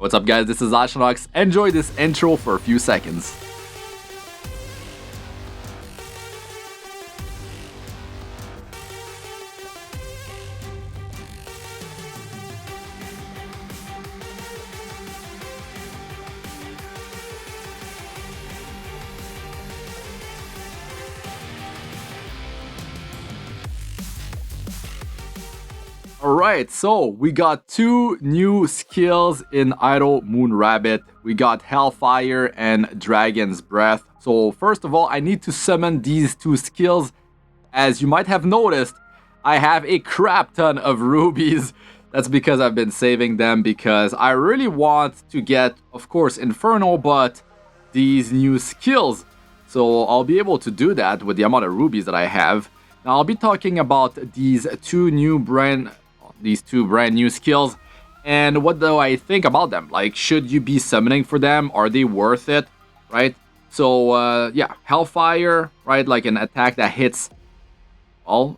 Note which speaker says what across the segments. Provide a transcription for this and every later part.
Speaker 1: What's up, guys? This is Astranox. Enjoy this intro for a few seconds. Alright, so we got two new skills in Idle Moon Rabbit. We got Hellfire and Dragon's Breath. So first of all, I need to summon these two skills. As you might have noticed, I have a crap ton of rubies. That's because I've been saving them because I really want to get, of course, Inferno, but these new skills. So I'll be able to do that with the amount of rubies that I have. Now I'll be talking about these two brand new skills and what do I think about them. Like, should you be summoning for them? Are they worth it, right? So yeah, Hellfire, right, like an attack that hits, well,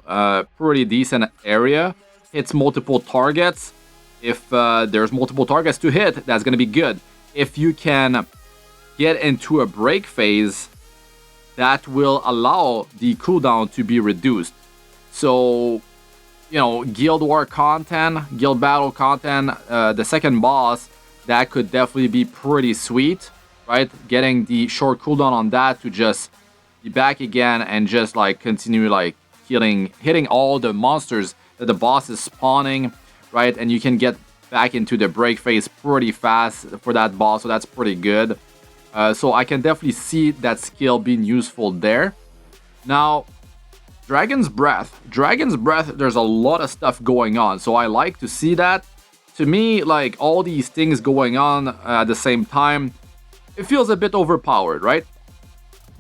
Speaker 1: pretty decent area, hits multiple targets. If there's multiple targets to hit, that's gonna be good. If you can get into a break phase, that will allow the cooldown to be reduced. So, you know, guild war content, guild battle content, the second boss, that could definitely be pretty sweet, right? Getting the short cooldown on that to just be back again and just like continue like hitting all the monsters that the boss is spawning, right? And you can get back into the break phase pretty fast for that boss, so that's pretty good. So I can definitely see that skill being useful there. Now, Dragon's Breath, there's a lot of stuff going on, so I like to see that. To me, like, all these things going on at the same time, it feels a bit overpowered, right?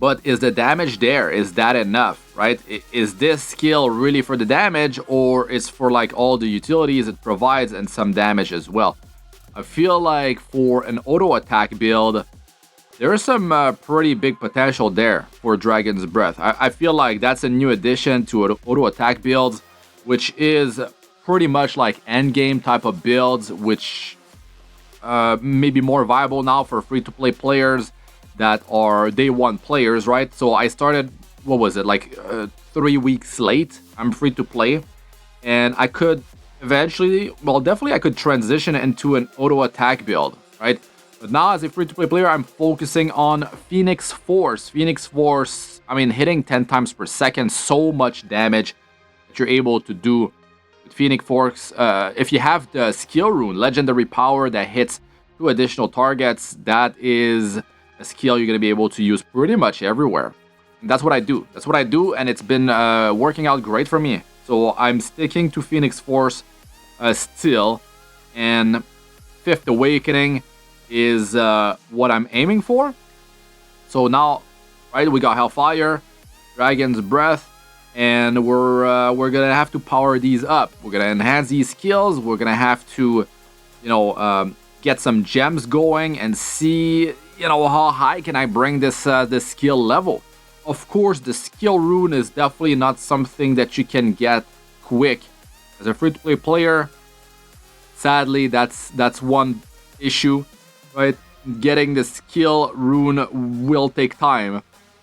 Speaker 1: But is the damage there? Is that enough, right? Is this skill really for the damage, or is for like all the utilities it provides and some damage as well? I feel like for an auto attack build, there is some pretty big potential there for Dragon's Breath. I feel like that's a new addition to auto attack builds, which is pretty much like endgame type of builds, which may be more viable now for free-to-play players that are day one players, right? So I started, what was it, like 3 weeks late. I'm free to play, and I could eventually, well, definitely I could transition into an auto attack build, right? But now, as a free-to-play player, I'm focusing on Phoenix Force. Phoenix Force, I mean, hitting 10 times per second, so much damage that you're able to do with Phoenix Force. If you have the skill rune, Legendary Power, that hits 2 additional targets, that is a skill you're going to be able to use pretty much everywhere. And that's what I do. That's what I do, and it's been working out great for me. So I'm sticking to Phoenix Force still, and Fifth Awakening is what I'm aiming for. So now, right, we got Hellfire, Dragon's Breath, and we're gonna have to power these up. We're gonna enhance these skills. We're gonna have to, you know, get some gems going and see, you know, how high can I bring this this skill level. Of course, the skill rune is definitely not something that you can get quick as a free-to-play player. Sadly, that's one issue. Right, getting the skill rune will take time.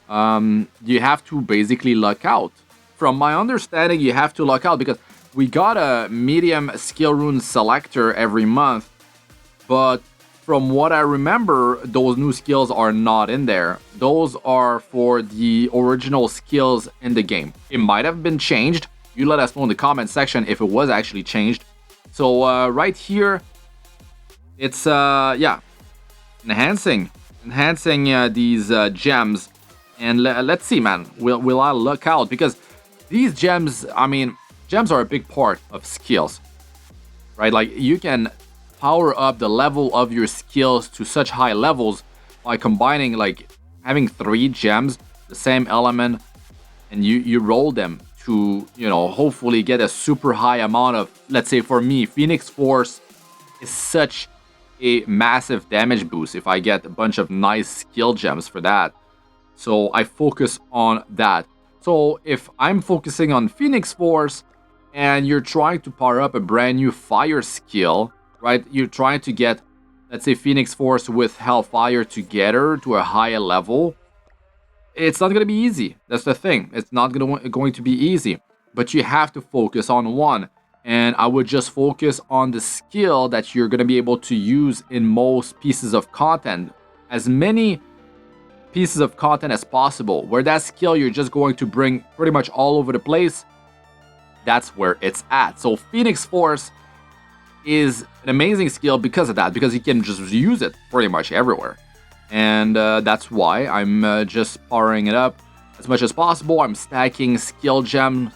Speaker 1: You have to basically luck out. From my understanding, you have to luck out because we got a medium skill rune selector every month. But from what I remember, those new skills are not in there. Those are for the original skills in the game. It might have been changed. You let us know in the comment section if it was actually changed. So right here, it's yeah. Enhancing these gems, and let's see, man, will I luck out? Because these gems, I mean, gems are a big part of skills, right? Like, you can power up the level of your skills to such high levels by combining, like, having 3 gems, the same element, and you roll them to, you know, hopefully get a super high amount of, let's say for me, Phoenix Force is such a massive damage boost if I get a bunch of nice skill gems for that. So I focus on that. So if I'm focusing on Phoenix Force and you're trying to power up a brand new fire skill, right? You're trying to get let's say Phoenix Force with Hellfire together to a higher level, it's not going to be easy. That's the thing. It's not going to be easy. But you have to focus on one. And I would just focus on the skill that you're going to be able to use in most pieces of content. As many pieces of content as possible. Where that skill you're just going to bring pretty much all over the place, that's where it's at. So Phoenix Force is an amazing skill because of that. Because you can just use it pretty much everywhere. And that's why I'm just powering it up as much as possible. I'm stacking skill gems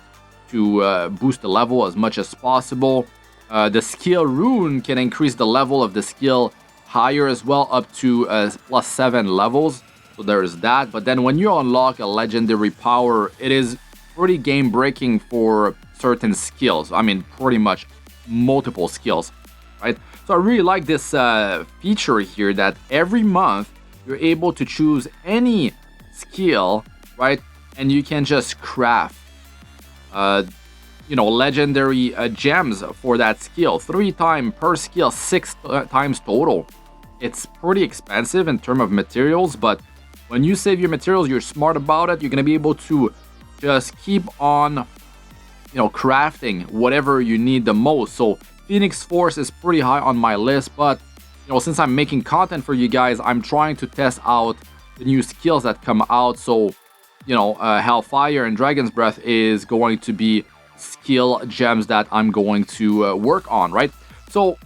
Speaker 1: to boost the level as much as possible. The skill rune can increase the level of the skill higher as well, up to +7 levels. So there's that. But then when you unlock a legendary power, it is pretty game breaking for certain skills. I mean, pretty much multiple skills, right? So I really like this feature here that every month you're able to choose any skill, right? And you can just craft, legendary gems for that skill. 3 times per skill, 6 times total. It's pretty expensive in terms of materials, but when you save your materials, you're smart about it. You're gonna be able to just keep on, crafting whatever you need the most. So Phoenix Force is pretty high on my list, but since I'm making content for you guys, I'm trying to test out the new skills that come out. So, Hellfire and Dragon's Breath is going to be skill gems that I'm going to work on, right? So,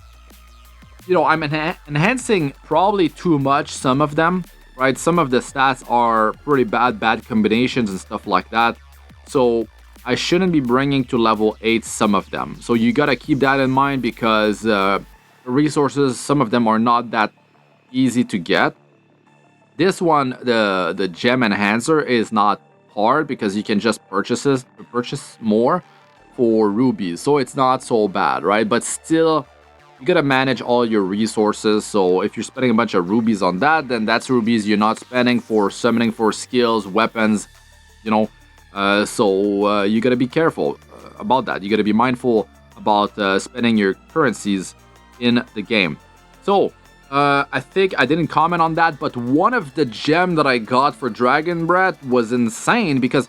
Speaker 1: I'm enhancing probably too much some of them, right? Some of the stats are pretty bad combinations and stuff like that. So I shouldn't be bringing to level 8 some of them. So you gotta keep that in mind because resources, some of them are not that easy to get. This one, the gem enhancer, is not hard because you can just purchase more for rubies, so it's not so bad, right? But still, you gotta manage all your resources. So if you're spending a bunch of rubies on that, then that's rubies you're not spending for summoning for skills, weapons, so you gotta be careful about that. You gotta be mindful about spending your currencies in the game. So I think I didn't comment on that, but one of the gem that I got for Dragon Breath was insane because,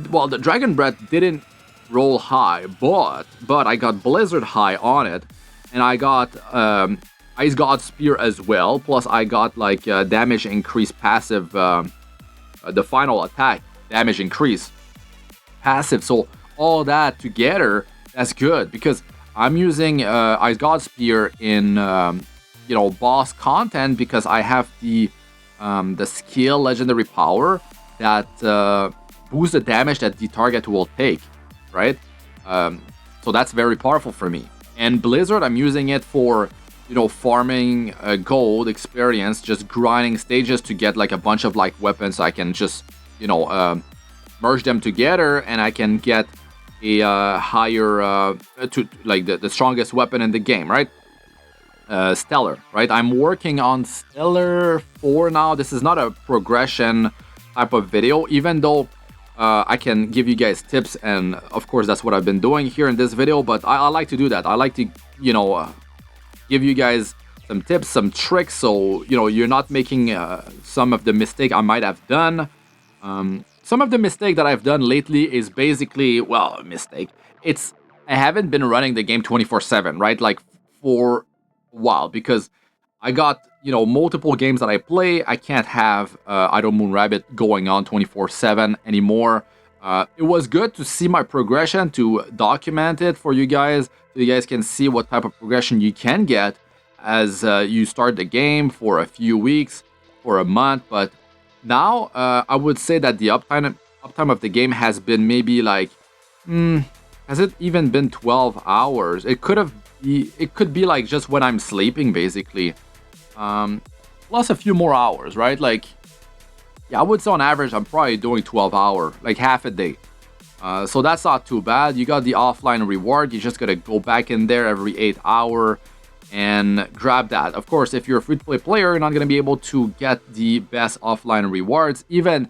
Speaker 1: well, the Dragon Breath didn't roll high, but I got Blizzard high on it, and I got Ice God Spear as well. Plus I got like damage increase passive, the final attack damage increase passive. So all that together, that's good because I'm using Ice God Spear in boss content because I have the skill legendary power that boosts the damage that the target will take, right? So that's very powerful for me. And Blizzard, I'm using it for farming gold experience, just grinding stages to get like a bunch of like weapons. So I can just merge them together and I can get a higher to like the strongest weapon in the game, right? Stellar, right? I'm working on Stellar 4 now. This is not a progression type of video, even though I can give you guys tips, and of course that's what I've been doing here in this video, but I like to do that. I like to give you guys some tips, some tricks, so you're not making some of the mistake I might have done. Some of the mistake that I've done lately is basically, well, a mistake. I haven't been running the game 24/7, right? Like for a while, because I got multiple games that I play. I can't have Idle Moon Rabbit going on 24/7 anymore. It was good to see my progression, to document it for you guys, so you guys can see what type of progression you can get as you start the game for a few weeks, for a month. But now I would say that the uptime of the game has been maybe like, has it even been 12 hours? It could be like just when I'm sleeping, basically. Plus a few more hours, right? Like, yeah, I would say on average, I'm probably doing 12 hours, like half a day. So that's not too bad. You got the offline reward. You just gotta go back in there every 8 hours and grab that. Of course, if you're a free-to-play player, you're not gonna be able to get the best offline rewards. Even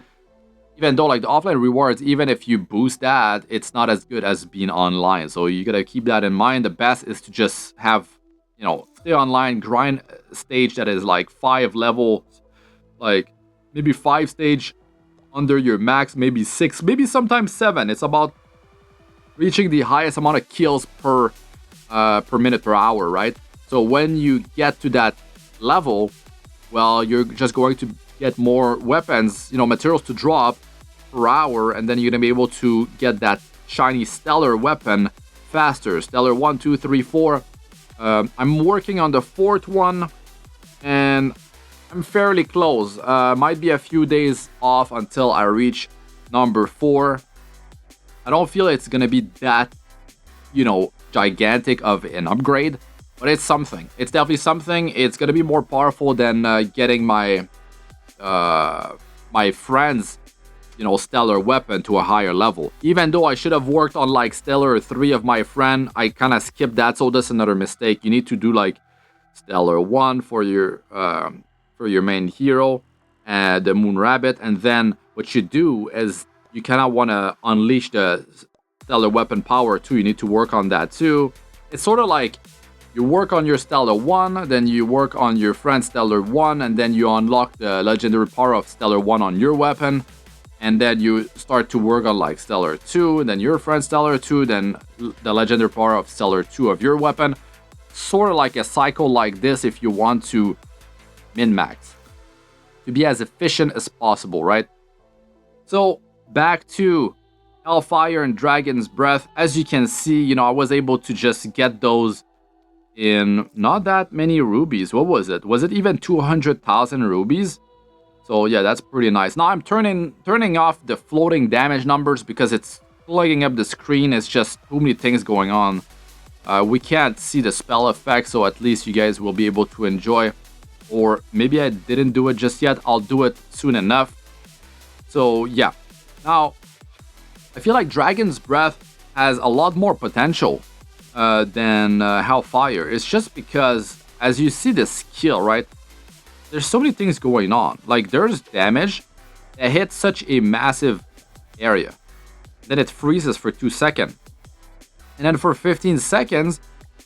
Speaker 1: though like the offline rewards, even if you boost that, it's not as good as being online. So you gotta keep that in mind. The best is to just have you know, stay online, grind stage that is like 5 levels, like maybe 5 stage under your max, maybe 6, maybe sometimes 7. It's about reaching the highest amount of kills per minute per hour, right? So when you get to that level, well, you're just going to get more weapons, you know, materials to drop per hour, and then you're gonna be able to get that shiny stellar weapon faster. Stellar 1, 2, 3, 4. I'm working on the 4th one, and I'm fairly close. Might be a few days off until I reach number 4. I don't feel it's gonna be that, you know, gigantic of an upgrade, but it's something. It's definitely something. It's gonna be more powerful than getting my my friend's, you know, stellar weapon to a higher level. Even though I should have worked on like stellar 3 of my friend, I kind of skipped that, so that's another mistake. You need to do like stellar 1 for your main hero, the Moon Rabbit, and then what you do is you kind of want to unleash the stellar weapon power too. You need to work on that too. It's sort of like you work on your stellar 1, then you work on your friend's stellar 1, and then you unlock the legendary power of stellar 1 on your weapon, and then you start to work on like stellar 2, and then your friend's stellar 2, then the legendary power of stellar 2 of your weapon. Sort of like a cycle like this if you want to min-max, to be as efficient as possible, right? So back to Hellfire and Dragon's Breath. As you can see, you know, I was able to just get those in not that many rubies. What was it? Was it even 200,000 rubies? So yeah, that's pretty nice. Now I'm turning off the floating damage numbers because it's plugging up the screen. It's just too many things going on. We can't see the spell effect, so at least you guys will be able to enjoy. Or maybe I didn't do it just yet. I'll do it soon enough. So yeah. Now, I feel like Dragon's Breath has a lot more potential than Hellfire. It's just because, as you see the skill, right? There's so many things going on. Like, there's damage that hits such a massive area. Then it freezes for 2 seconds. And then for 15 seconds,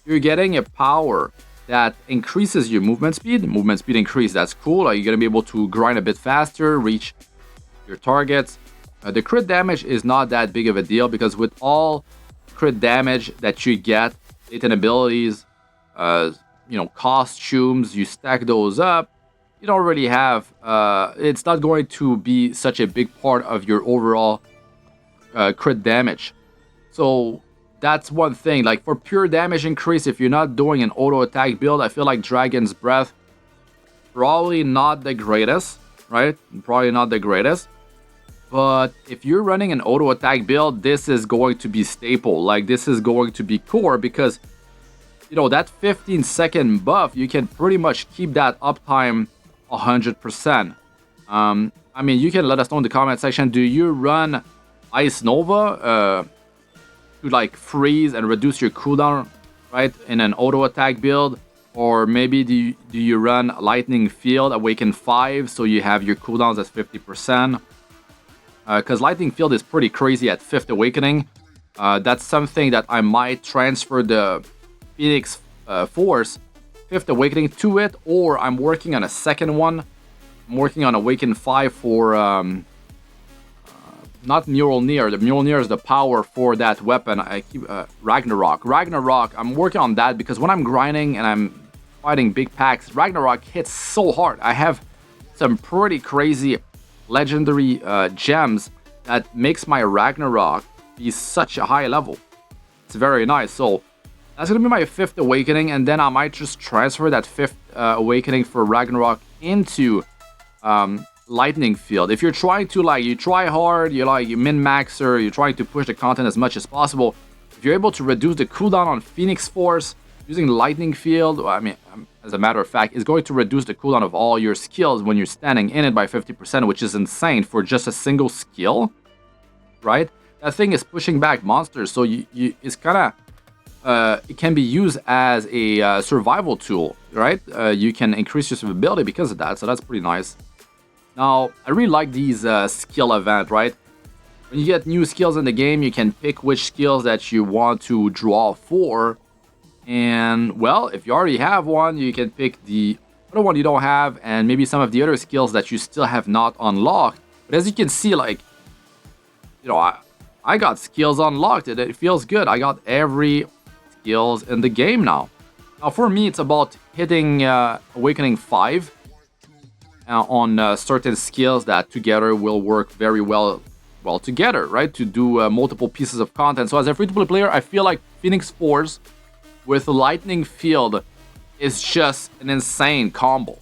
Speaker 1: you're getting a power that increases your movement speed. Movement speed increase, that's cool. Like, you're going to be able to grind a bit faster, reach your targets. The crit damage is not that big of a deal because with all crit damage that you get, latent abilities, you know, costumes, you stack those up, you don't really have, it's not going to be such a big part of your overall crit damage. So that's one thing. Like for pure damage increase, if you're not doing an auto attack build, I feel like Dragon's Breath probably not the greatest, right? Probably not the greatest. But if you're running an auto attack build, this is going to be staple. Like this is going to be core because, you know, that 15-second buff, you can pretty much keep that uptime 100%. I mean, you can let us know in the comment section. Do you run Ice Nova to like freeze and reduce your cooldown, right, in an auto attack build? Or maybe do you run Lightning Field, Awaken 5, so you have your cooldowns at 50%? Because Lightning Field is pretty crazy at 5th Awakening. That's something that I might transfer the Phoenix Force 5th Awakening to it, or I'm working on a second one. I'm working on Awaken 5 for not Mjolnir. The Mjolnir is the power for that weapon. I keep Ragnarok. I'm working on that because when I'm grinding and I'm fighting big packs, Ragnarok hits so hard. I have some pretty crazy legendary gems that makes my Ragnarok be such a high level. It's very nice. So that's gonna be my 5th Awakening, and then I might just transfer that 5th Awakening for Ragnarok into Lightning Field. If you're trying to, like, you try hard, you min-maxer, you're trying to push the content as much as possible, if you're able to reduce the cooldown on Phoenix Force using Lightning Field, I mean, as a matter of fact, it's going to reduce the cooldown of all your skills when you're standing in it by 50%, which is insane for just a single skill, right? That thing is pushing back monsters, so it's kind of, it can be used as a survival tool, right? You can increase your survivability because of that, so that's pretty nice. Now, I really like these skill event, right? When you get new skills in the game, you can pick which skills that you want to draw for. And well, if you already have one, you can pick the other one you don't have, and maybe some of the other skills that you still have not unlocked. But as you can see, like, you know, I got skills unlocked, and it feels good. I got every skills in the game now. Now for me, it's about hitting Awakening 5 on certain skills that together will work very well together, right? To do multiple pieces of content. So as a free-to-play player, I feel like Phoenix Force with Lightning Field is just an insane combo.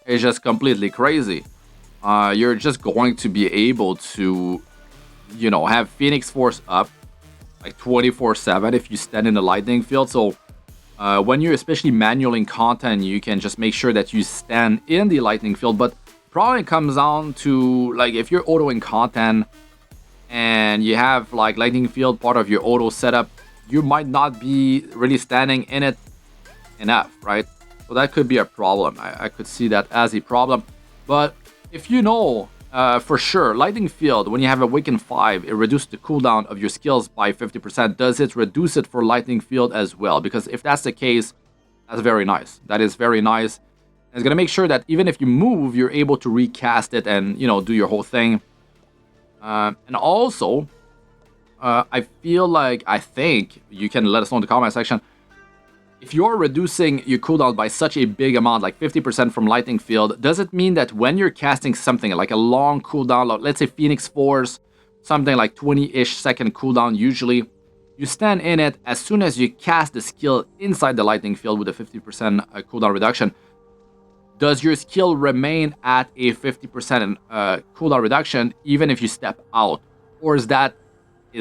Speaker 1: It's just completely crazy. You're just going to be able to, you know, have Phoenix Force up like 24/7 if you stand in the Lightning Field. So when you're especially manualing content, you can just make sure that you stand in the Lightning Field. But probably comes down to, like, if you're autoing content and you have like Lightning Field part of your auto setup, you might not be really standing in it enough, right? So that could be a problem. I could see that as a problem. But if you know for sure, Lightning Field, when you have Awaken 5, it reduces the cooldown of your skills by 50%. Does it reduce it for Lightning Field as well? Because if that's the case, that's very nice. That is very nice. And it's going to make sure that even if you move, you're able to recast it and, you know, do your whole thing. And also, I think you can let us know in the comment section, if you're reducing your cooldown by such a big amount, like 50% from Lightning Field, does it mean that when you're casting something like a long cooldown, let's say Phoenix Force, something like 20-ish second cooldown usually, you stand in it as soon as you cast the skill inside the Lightning Field with a 50% cooldown reduction, does your skill remain at a 50% cooldown reduction even if you step out? Or is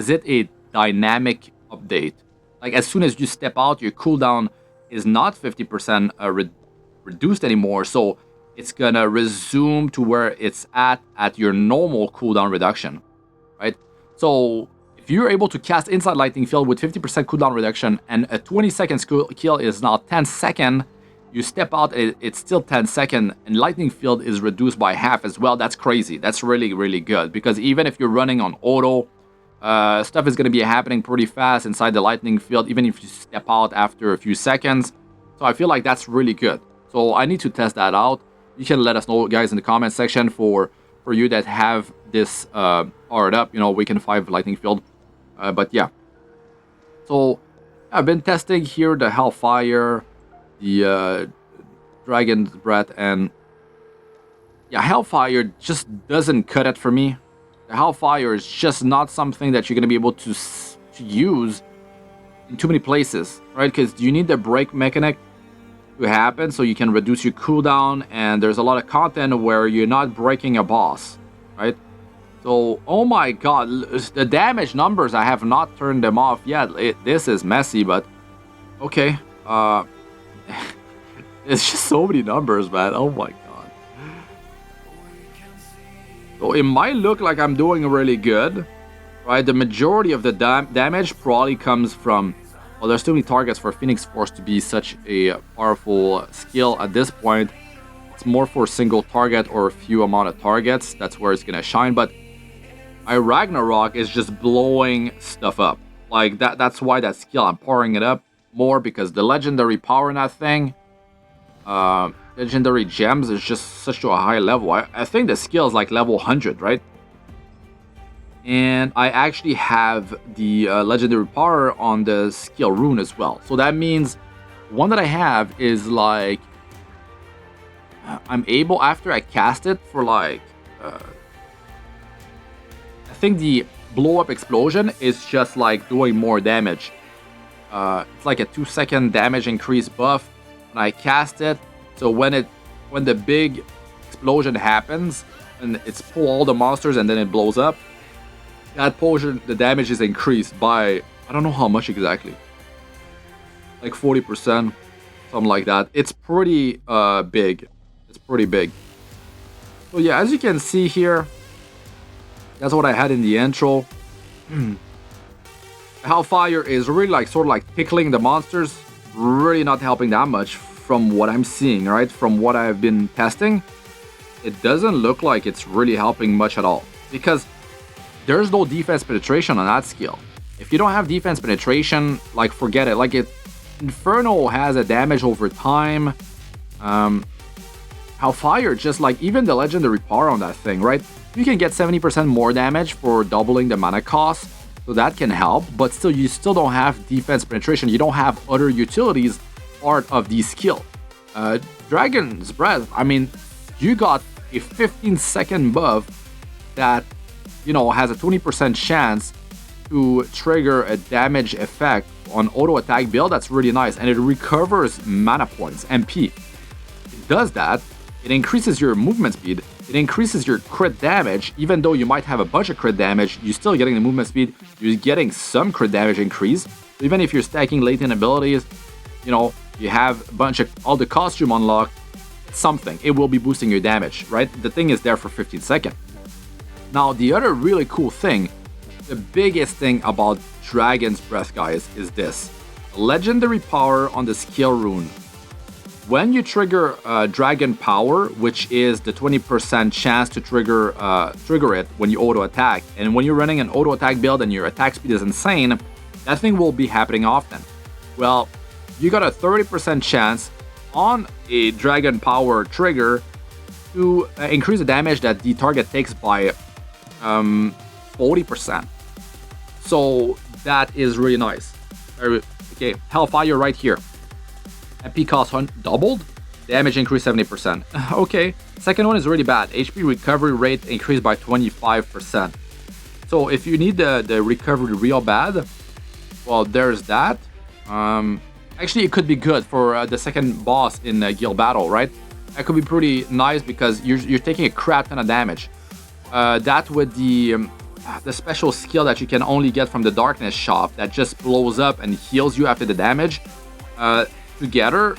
Speaker 1: it a dynamic update? Like, as soon as you step out, your cooldown is not 50% reduced anymore, so it's gonna resume to where it's at your normal cooldown reduction, right? So if you're able to cast inside Lightning Field with 50% cooldown reduction and a 20-second kill is now 10 seconds, you step out, it's still 10 seconds, and Lightning Field is reduced by half as well. That's crazy. That's really, really good, because even if you're running on auto, stuff is going to be happening pretty fast inside the Lightning Field, even if you step out after a few seconds. So I feel like that's really good. So I need to test that out. You can let us know, guys, in the comment section for you that have this powered up, you know, Awaken 5 Lightning Field. But yeah. So I've been testing here the Hellfire, the Dragon's Breath, and yeah, Hellfire just doesn't cut it for me. Hellfire is just not something that you're going to be able to use in too many places, right? Because you need the break mechanic to happen so you can reduce your cooldown, and there's a lot of content where you're not breaking a boss, right? So, oh my god, the damage numbers, I have not turned them off yet. This is messy, but okay. It's just so many numbers, man. Oh my god. So it might look like I'm doing really good, right? The majority of the damage probably comes from, well, there's too many targets for Phoenix Force to be such a powerful skill at this point. It's more for single target or a few amount of targets. That's where it's gonna shine. But my Ragnarok is just blowing stuff up. Like that's why that skill, I'm powering it up more, because the legendary power in that thing, legendary gems, is just such a high level. I think the skill is like level 100, right? And I actually have the legendary power on the skill rune as well. So that means one that I have is like, I'm able, after I cast it for like, I think the blow up explosion is just like doing more damage. It's like a 2-second damage increase buff when I cast it. So when the big explosion happens and it's pull all the monsters and then it blows up, that portion, the damage is increased by, I don't know how much exactly, like 40%, something like that. It's pretty big. It's pretty big. So yeah, as you can see here, that's what I had in the intro. Hellfire is really like sort of like tickling the monsters, really not helping that much from what I'm seeing, right? From what I've been testing, it doesn't look like it's really helping much at all, because there's no defense penetration on that skill. If you don't have defense penetration, like, forget it. Like, Inferno has a damage over time. Hellfire, just like even the legendary power on that thing, right? You can get 70% more damage for doubling the mana cost, so that can help, but still, you still don't have defense penetration. You don't have other utilities part of the skill. Dragon's Breath, I mean, you got a 15-second buff that, you know, has a 20% chance to trigger a damage effect on auto attack build. That's really nice, and it recovers mana points, MP. It does that. It increases your movement speed. It increases your crit damage. Even though you might have a bunch of crit damage, you're still getting the movement speed. You're getting some crit damage increase. So even if you're stacking latent abilities, you know, you have a bunch of all the costume unlocked, something. It will be boosting your damage, right? The thing is there for 15 seconds. Now, the other really cool thing, the biggest thing about Dragon's Breath, guys, is this. Legendary power on the skill rune. When you trigger Dragon Power, which is the 20% chance to trigger it when you auto attack, and when you're running an auto attack build and your attack speed is insane, that thing will be happening often. Well, you got a 30% chance on a Dragon Power trigger to increase the damage that the target takes by 40%. So that is really nice. Okay, Hellfire right here. MP cost doubled, damage increased 70%. Okay, second one is really bad. HP recovery rate increased by 25%. So if you need the recovery real bad, well, there's that. Actually, it could be good for the second boss in Guild Battle, right? That could be pretty nice because you're taking a crap ton of damage. That with the special skill that you can only get from the Darkness shop that just blows up and heals you after the damage. Together,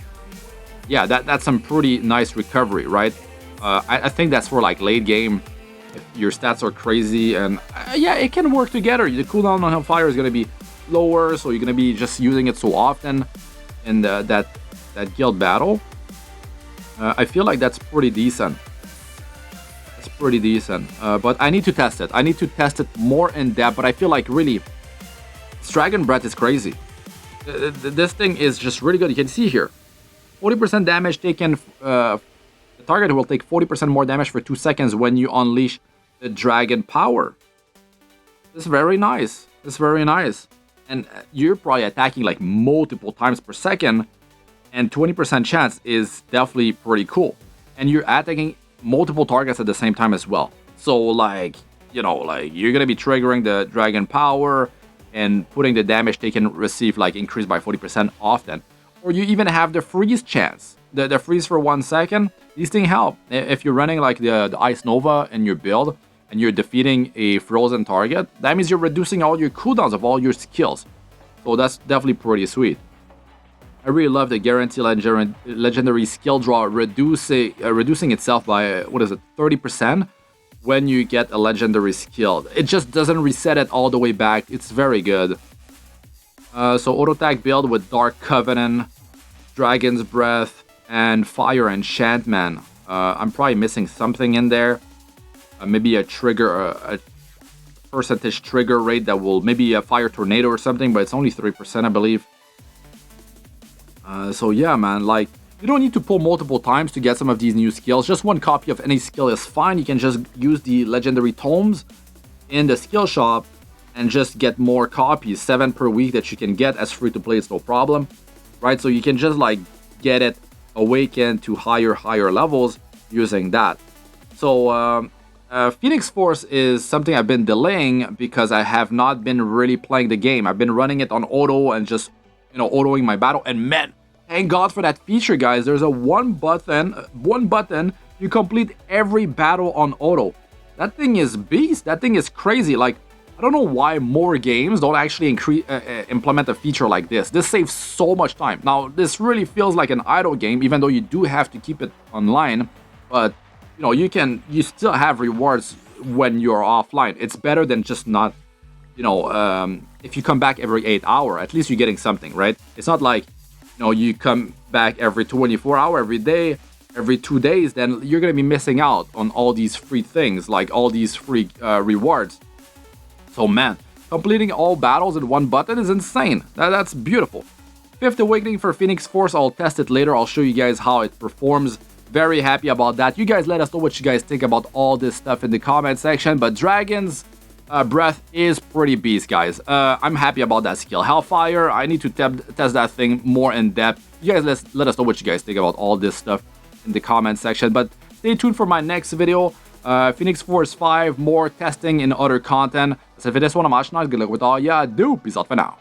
Speaker 1: yeah, that's some pretty nice recovery, right? I think that's for like late game, if your stats are crazy, and yeah, it can work together. The cooldown on Hellfire is going to be lower, so you're going to be just using it so often in that guild battle. I feel like that's pretty decent. It's pretty decent, but I need to test it. I need to test it more in depth, but I feel like really, Dragon Breath is crazy. This thing is just really good. You can see here, 40% damage taken. The target will take 40% more damage for 2 seconds when you unleash the Dragon Power. This is very nice. This is very nice. And you're probably attacking like multiple times per second, and 20% chance is definitely pretty cool. And you're attacking multiple targets at the same time as well. So like, you know, like you're gonna be triggering the Dragon Power and putting the damage they can receive like increased by 40% often. Or you even have the freeze chance. The freeze for 1 second. These things help. If you're running like the Ice Nova in your build and you're defeating a frozen target, that means you're reducing all your cooldowns of all your skills. So that's definitely pretty sweet. I really love the guarantee legendary skill draw reducing itself by, what is it, 30%? When you get a legendary skill. It just doesn't reset it all the way back. It's very good. So auto attack build with Dark Covenant, Dragon's Breath, and Fire Enchantment. I'm probably missing something in there. Maybe a trigger, a percentage trigger rate that will, maybe a Fire Tornado or something, but it's only 3%, I believe. So yeah, man, like, you don't need to pull multiple times to get some of these new skills. Just one copy of any skill is fine. You can just use the legendary tomes in the skill shop and just get more copies, 7 per week that you can get as free to play. It's no problem, right? So you can just like get it awakened to higher levels using that. So Phoenix Force is something I've been delaying because I have not been really playing the game. I've been running it on auto and just, you know, autoing my battle. And man, thank God for that feature, guys. There's a one button, you complete every battle on auto. That thing is beast. That thing is crazy. Like, I don't know why more games don't actually implement a feature like this. This saves so much time. Now, this really feels like an idle game, even though you do have to keep it online. But, you know, you still have rewards when you're offline. It's better than just not, you know, if you come back every 8 hours, at least you're getting something, right? It's not like, you know, you come back every 24 hours, every day, every 2 days, then you're going to be missing out on all these free things, like all these free rewards. So man, completing all battles in one button is insane. That's beautiful. 5th Awakening for Phoenix Force. I'll test it later. I'll show you guys how it performs. Very happy about that. You guys let us know what you guys think about all this stuff in the comment section. But Dragon's Breath is pretty beast, guys. I'm happy about that skill. Hellfire, I need to test that thing more in depth. You guys let us know what you guys think about all this stuff in the comment section. But stay tuned for my next video. Phoenix Force 5, more testing and other content. Ça fait des soins à Astranox. Good luck with all ya do. Peace out for now.